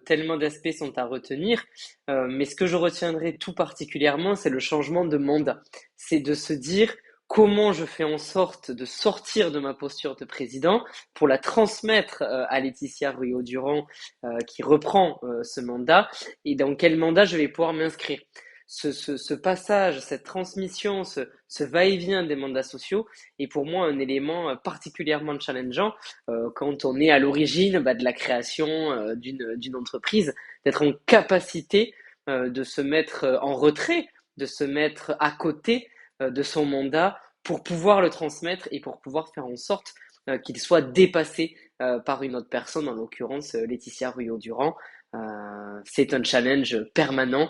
Tellement d'aspects sont à retenir, mais ce que je retiendrai tout particulièrement, c'est le changement de mandat. C'est de se dire comment je fais en sorte de sortir de ma posture de président pour la transmettre à Laetitia Rouillot-Durand qui reprend ce mandat et dans quel mandat je vais pouvoir m'inscrire. Ce passage, cette transmission, ce va-et-vient des mandats sociaux est pour moi un élément particulièrement challengeant quand on est à l'origine de la création d'une entreprise, d'être en capacité de se mettre en retrait, de se mettre à côté de son mandat pour pouvoir le transmettre et pour pouvoir faire en sorte qu'il soit dépassé par une autre personne, en l'occurrence Laetitia Rouillot-Durand. C'est un challenge permanent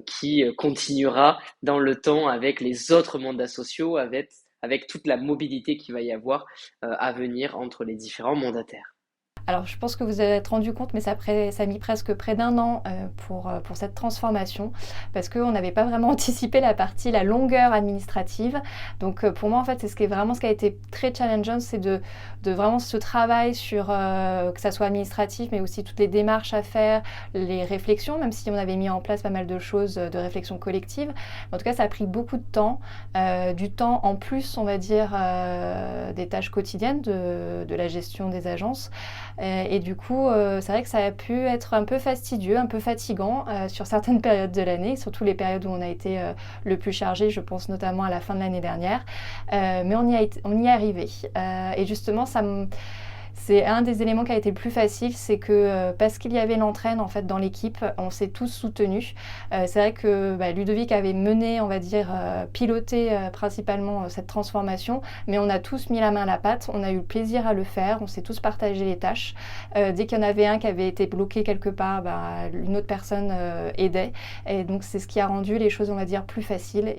qui continuera dans le temps avec les autres mandats sociaux, avec toute la mobilité qu'il va y avoir à venir entre les différents mandataires. Alors, je pense que vous avez rendu compte, mais ça a mis presque près d'un an pour cette transformation, parce qu'on n'avait pas vraiment anticipé la longueur administrative. Donc, pour moi, en fait, c'est ce qui a été très challengeant, c'est de vraiment ce travail sur, que ça soit administratif, mais aussi toutes les démarches à faire, les réflexions, même si on avait mis en place pas mal de choses de réflexion collective. En tout cas, ça a pris beaucoup de temps, du temps en plus, on va dire, des tâches quotidiennes de la gestion des agences. Et du coup, c'est vrai que ça a pu être un peu fastidieux, un peu fatigant sur certaines périodes de l'année, surtout les périodes où on a été le plus chargé, je pense notamment à la fin de l'année dernière. Mais on y est arrivé. Et justement, c'est un des éléments qui a été le plus facile, c'est que parce qu'il y avait l'entraîne en fait dans l'équipe, on s'est tous soutenus. C'est vrai que Ludovic avait mené, on va dire, piloté principalement cette transformation, mais on a tous mis la main à la pâte, on a eu le plaisir à le faire, on s'est tous partagé les tâches. Dès qu'il y en avait un qui avait été bloqué quelque part, une autre personne aidait. Et donc c'est ce qui a rendu les choses, on va dire, plus faciles.